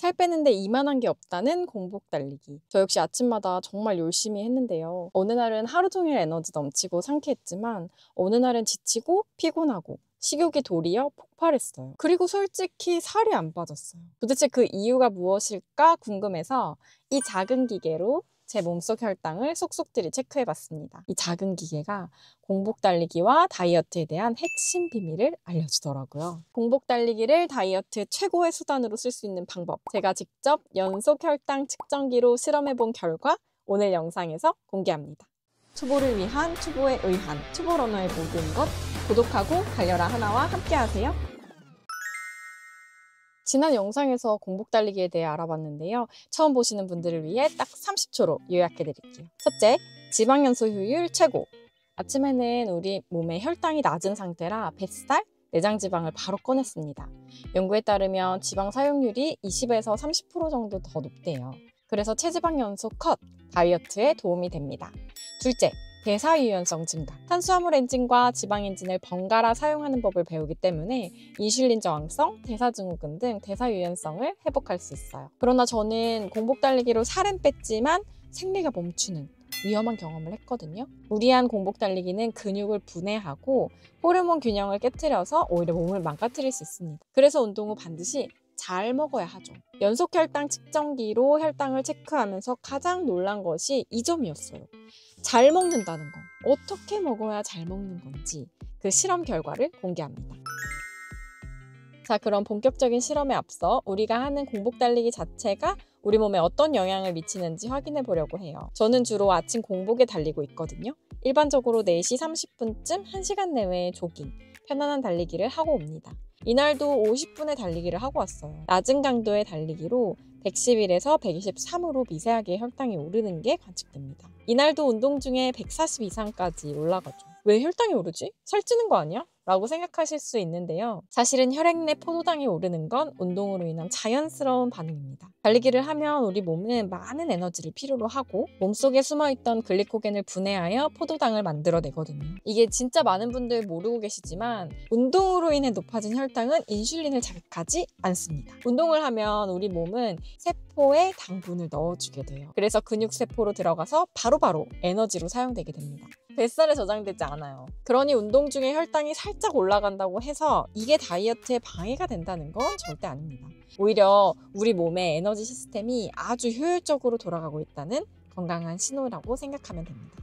살 빼는데 이만한 게 없다는 공복 달리기. 저 역시 아침마다 정말 열심히 했는데요. 어느 날은 하루 종일 에너지 넘치고 상쾌했지만 어느 날은 지치고 피곤하고 식욕이 도리어 폭발했어요. 그리고 솔직히 살이 안 빠졌어요. 도대체 그 이유가 무엇일까 궁금해서 이 작은 기계로 제 몸속 혈당을 속속들이 체크해봤습니다. 이 작은 기계가 공복 달리기와 다이어트에 대한 핵심 비밀을 알려주더라고요. 공복 달리기를 다이어트 최고의 수단으로 쓸 수 있는 방법, 제가 직접 연속 혈당 측정기로 실험해본 결과 오늘 영상에서 공개합니다. 초보를 위한 초보에 의한 초보러너의 모든 것, 구독하고 달려라 하나와 함께하세요. 지난 영상에서 공복 달리기에 대해 알아봤는데요. 처음 보시는 분들을 위해 딱 30초로 요약해드릴게요. 첫째, 지방 연소 효율 최고. 아침에는 우리 몸의 혈당이 낮은 상태라 뱃살, 내장 지방을 바로 꺼냈습니다. 연구에 따르면 지방 사용률이 20에서 30% 정도 더 높대요. 그래서 체지방 연소 컷, 다이어트에 도움이 됩니다. 둘째, 대사유연성 증가. 탄수화물 엔진과 지방 엔진을 번갈아 사용하는 법을 배우기 때문에 인슐린 저항성, 대사증후군 등 대사유연성을 회복할 수 있어요. 그러나 저는 공복 달리기로 살은 뺐지만 생리가 멈추는 위험한 경험을 했거든요. 무리한 공복 달리기는 근육을 분해하고 호르몬 균형을 깨트려서 오히려 몸을 망가뜨릴 수 있습니다. 그래서 운동 후 반드시 잘 먹어야 하죠. 연속 혈당 측정기로 혈당을 체크하면서 가장 놀란 것이 이 점이었어요. 잘 먹는다는 거. 어떻게 먹어야 잘 먹는 건지 그 실험 결과를 공개합니다. 자, 그럼 본격적인 실험에 앞서 우리가 하는 공복 달리기 자체가 우리 몸에 어떤 영향을 미치는지 확인해 보려고 해요. 저는 주로 아침 공복에 달리고 있거든요. 일반적으로 4시 30분쯤 1시간 내외의 조깅, 편안한 달리기를 하고 옵니다. 이날도 50분의 달리기를 하고 왔어요. 낮은 강도의 달리기로 111에서 123으로 미세하게 혈당이 오르는 게 관측됩니다. 이날도 운동 중에 140 이상까지 올라가죠. 왜 혈당이 오르지? 살찌는 거 아니야? 라고 생각하실 수 있는데요. 사실은 혈액 내 포도당이 오르는 건 운동으로 인한 자연스러운 반응입니다. 달리기를 하면 우리 몸은 많은 에너지를 필요로 하고 몸속에 숨어있던 글리코겐을 분해하여 포도당을 만들어내거든요. 이게 진짜 많은 분들 모르고 계시지만 운동으로 인해 높아진 혈당은 인슐린을 자극하지 않습니다. 운동을 하면 우리 몸은 세포에 당분을 넣어주게 돼요. 그래서 근육세포로 들어가서 바로바로 에너지로 사용되게 됩니다. 뱃살에 저장되지 않아요. 그러니 운동 중에 혈당이 살짝 올라간다고 해서 이게 다이어트에 방해가 된다는 건 절대 아닙니다. 오히려 우리 몸의 에너지 시스템이 아주 효율적으로 돌아가고 있다는 건강한 신호라고 생각하면 됩니다.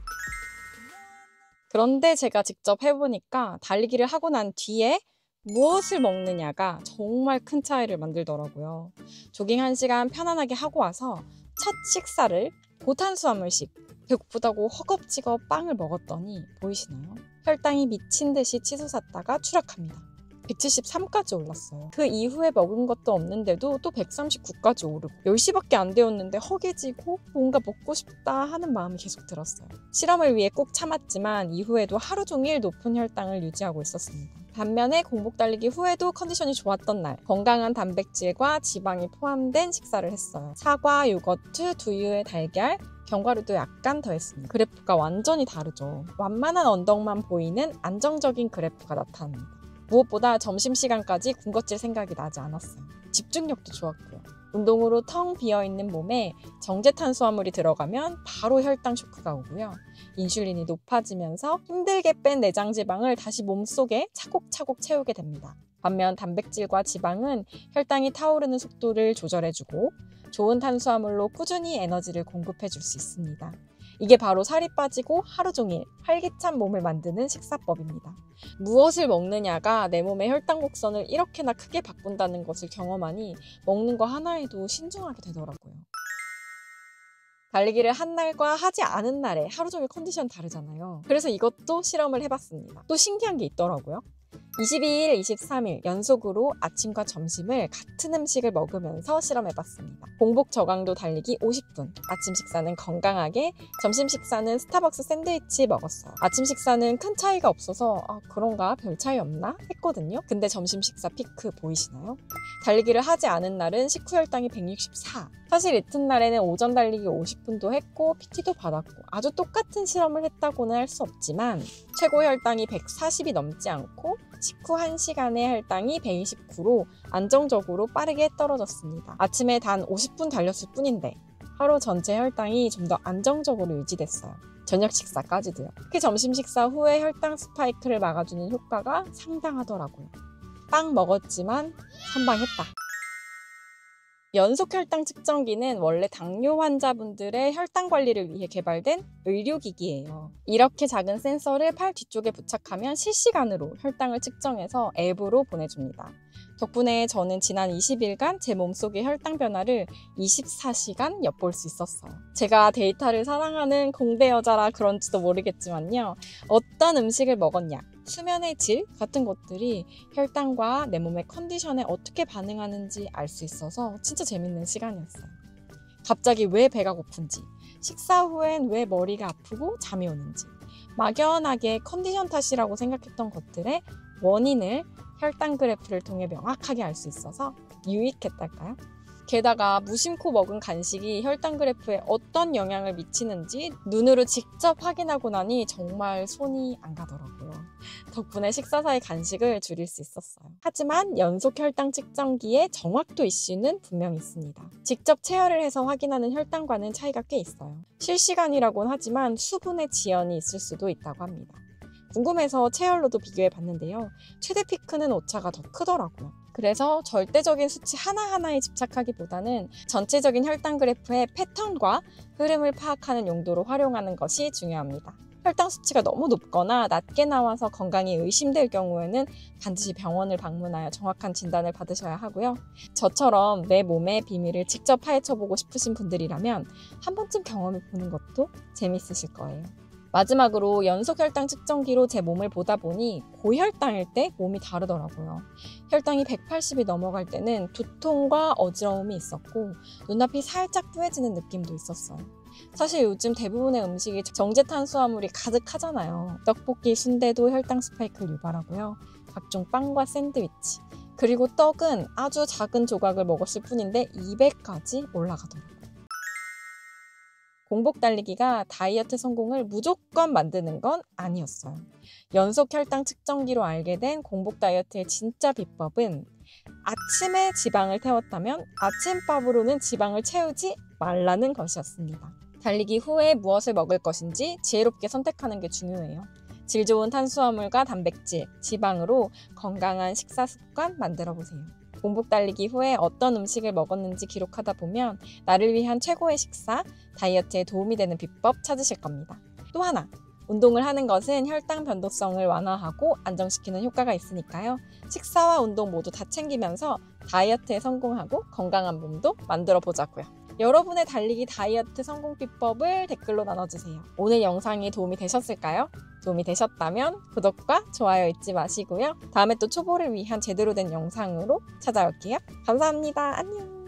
그런데 제가 직접 해보니까 달리기를 하고 난 뒤에 무엇을 먹느냐가 정말 큰 차이를 만들더라고요. 조깅 1시간 편안하게 하고 와서 첫 식사를 고탄수화물식, 배고프다고 허겁지겁 빵을 먹었더니 보이시나요? 혈당이 미친 듯이 치솟았다가 추락합니다. 173까지 올랐어요. 그 이후에 먹은 것도 없는데도 또 139까지 오르고 10시밖에 안 되었는데 허기지고 뭔가 먹고 싶다 하는 마음이 계속 들었어요. 실험을 위해 꾹 참았지만 이후에도 하루 종일 높은 혈당을 유지하고 있었습니다. 반면에 공복 달리기 후에도 컨디션이 좋았던 날, 건강한 단백질과 지방이 포함된 식사를 했어요. 사과, 요거트, 두유에 달걀, 견과류도 약간 더했습니다. 그래프가 완전히 다르죠. 완만한 언덕만 보이는 안정적인 그래프가 나타납니다. 무엇보다 점심시간까지 군것질 생각이 나지 않았어요. 집중력도 좋았고요. 운동으로 텅 비어있는 몸에 정제 탄수화물이 들어가면 바로 혈당 쇼크가 오고요. 인슐린이 높아지면서 힘들게 뺀 내장 지방을 다시 몸속에 차곡차곡 채우게 됩니다. 반면 단백질과 지방은 혈당이 타오르는 속도를 조절해주고 좋은 탄수화물로 꾸준히 에너지를 공급해줄 수 있습니다. 이게 바로 살이 빠지고 하루 종일 활기찬 몸을 만드는 식사법입니다. 무엇을 먹느냐가 내 몸의 혈당 곡선을 이렇게나 크게 바꾼다는 것을 경험하니 먹는 거 하나에도 신중하게 되더라고요. 달리기를 한 날과 하지 않은 날에 하루 종일 컨디션 다르잖아요. 그래서 이것도 실험을 해봤습니다. 또 신기한 게 있더라고요. 22일, 23일 연속으로 아침과 점심을 같은 음식을 먹으면서 실험해봤습니다. 공복 저강도 달리기 50분, 아침 식사는 건강하게, 점심 식사는 스타벅스 샌드위치 먹었어요. 아침 식사는 큰 차이가 없어서 그런가? 별 차이 없나? 했거든요. 근데 점심 식사 피크 보이시나요? 달리기를 하지 않은 날은 식후 혈당이 164. 사실 이튿날에는 오전 달리기 50분도 했고 PT도 받았고 아주 똑같은 실험을 했다고는 할 수 없지만 최고 혈당이 140이 넘지 않고 식후 1시간의 혈당이 129로 안정적으로 빠르게 떨어졌습니다. 아침에 단 50분 달렸을 뿐인데 하루 전체 혈당이 좀 더 안정적으로 유지됐어요. 저녁 식사까지도요. 특히 점심 식사 후에 혈당 스파이크를 막아주는 효과가 상당하더라고요. 빵 먹었지만 선방했다. 연속 혈당 측정기는 원래 당뇨 환자분들의 혈당 관리를 위해 개발된 의료기기예요. 이렇게 작은 센서를 팔 뒤쪽에 부착하면 실시간으로 혈당을 측정해서 앱으로 보내줍니다. 덕분에 저는 지난 20일간 제 몸속의 혈당 변화를 24시간 엿볼 수 있었어요. 제가 데이터를 사랑하는 공대 여자라 그런지도 모르겠지만요. 어떤 음식을 먹었냐, 수면의 질 같은 것들이 혈당과 내 몸의 컨디션에 어떻게 반응하는지 알 수 있어서 진짜 재밌는 시간이었어요. 갑자기 왜 배가 고픈지, 식사 후엔 왜 머리가 아프고 잠이 오는지, 막연하게 컨디션 탓이라고 생각했던 것들의 원인을 혈당 그래프를 통해 명확하게 알 수 있어서 유익했달까요? 게다가 무심코 먹은 간식이 혈당 그래프에 어떤 영향을 미치는지 눈으로 직접 확인하고 나니 정말 손이 안 가더라고요. 덕분에 식사 사이 간식을 줄일 수 있었어요. 하지만 연속 혈당 측정기의 정확도 이슈는 분명히 있습니다. 직접 체열을 해서 확인하는 혈당과는 차이가 꽤 있어요. 실시간이라고는 하지만 수분의 지연이 있을 수도 있다고 합니다. 궁금해서 체열로도 비교해 봤는데요. 최대 피크는 오차가 더 크더라고요. 그래서 절대적인 수치 하나하나에 집착하기보다는 전체적인 혈당 그래프의 패턴과 흐름을 파악하는 용도로 활용하는 것이 중요합니다. 혈당 수치가 너무 높거나 낮게 나와서 건강이 의심될 경우에는 반드시 병원을 방문하여 정확한 진단을 받으셔야 하고요. 저처럼 내 몸의 비밀을 직접 파헤쳐보고 싶으신 분들이라면 한 번쯤 경험해보는 것도 재밌으실 거예요. 마지막으로 연속 혈당 측정기로 제 몸을 보다 보니 고혈당일 때 몸이 다르더라고요. 혈당이 180이 넘어갈 때는 두통과 어지러움이 있었고 눈앞이 살짝 뿌얘지는 느낌도 있었어요. 사실 요즘 대부분의 음식이 정제 탄수화물이 가득하잖아요. 떡볶이, 순대도 혈당 스파이크를 유발하고요. 각종 빵과 샌드위치, 그리고 떡은 아주 작은 조각을 먹었을 뿐인데 200까지 올라가더라고요. 공복 달리기가 다이어트 성공을 무조건 만드는 건 아니었어요. 연속 혈당 측정기로 알게 된 공복 다이어트의 진짜 비법은 아침에 지방을 태웠다면 아침밥으로는 지방을 채우지 말라는 것이었습니다. 달리기 후에 무엇을 먹을 것인지 지혜롭게 선택하는 게 중요해요. 질 좋은 탄수화물과 단백질, 지방으로 건강한 식사 습관 만들어 보세요. 공복 달리기 후에 어떤 음식을 먹었는지 기록하다 보면 나를 위한 최고의 식사, 다이어트에 도움이 되는 비법 찾으실 겁니다. 또 하나, 운동을 하는 것은 혈당 변동성을 완화하고 안정시키는 효과가 있으니까요. 식사와 운동 모두 다 챙기면서 다이어트에 성공하고 건강한 몸도 만들어 보자고요. 여러분의 달리기 다이어트 성공 비법을 댓글로 나눠주세요. 오늘 영상이 도움이 되셨을까요? 도움이 되셨다면 구독과 좋아요 잊지 마시고요. 다음에 또 초보를 위한 제대로 된 영상으로 찾아올게요. 감사합니다. 안녕.